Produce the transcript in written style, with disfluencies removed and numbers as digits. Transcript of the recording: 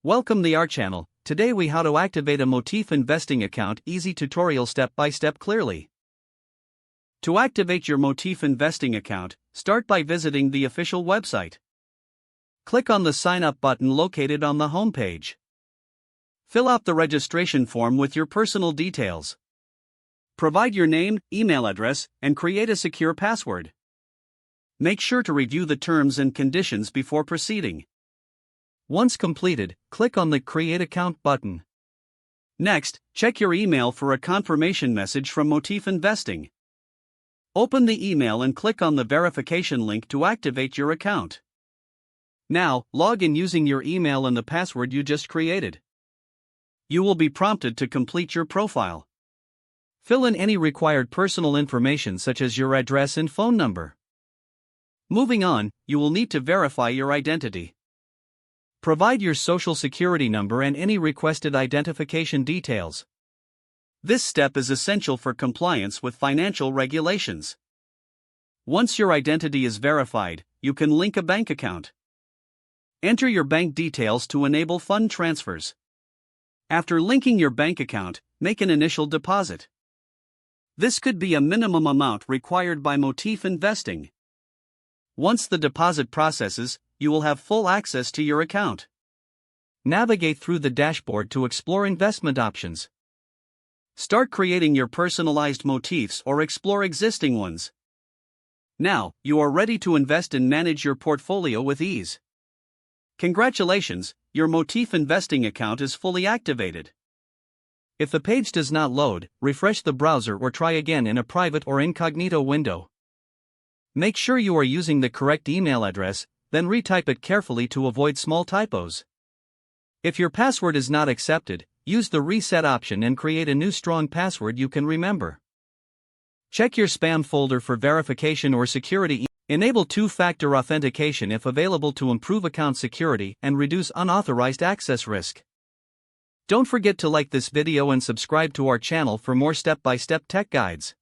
Welcome to our channel. Today we how to activate a Motif Investing account. Easy tutorial step by step clearly. To activate your Motif Investing account, start by visiting the official website. Click on the sign up button located on the home page. Fill out the registration form with your personal details. Provide your name, email address, and create a secure password. Make sure to review the terms and conditions before proceeding. Once completed, click on the Create Account button. Next, check your email for a confirmation message from Motif Investing. Open the email and click on the verification link to activate your account. Now, log in using your email and the password you just created. You will be prompted to complete your profile. Fill in any required personal information such as your address and phone number. Moving on, you will need to verify your identity. Provide your social security number and any requested identification details. This step is essential for compliance with financial regulations. Once your identity is verified, you can link a bank account. Enter your bank details to enable fund transfers. After linking your bank account, make an initial deposit. This could be a minimum amount required by Motif Investing. Once the deposit processes, you will have full access to your account. Navigate through the dashboard to explore investment options. Start creating your personalized motifs or explore existing ones. Now, you are ready to invest and manage your portfolio with ease. Congratulations, your Motif Investing account is fully activated. If the page does not load, refresh the browser or try again in a private or incognito window. Make sure you are using the correct email address, then retype it carefully to avoid small typos. If your password is not accepted, use the reset option and create a new strong password you can remember. Check your spam folder for verification or security. Enable two-factor authentication if available to improve account security and reduce unauthorized access risk. Don't forget to like this video and subscribe to our channel for more step-by-step tech guides.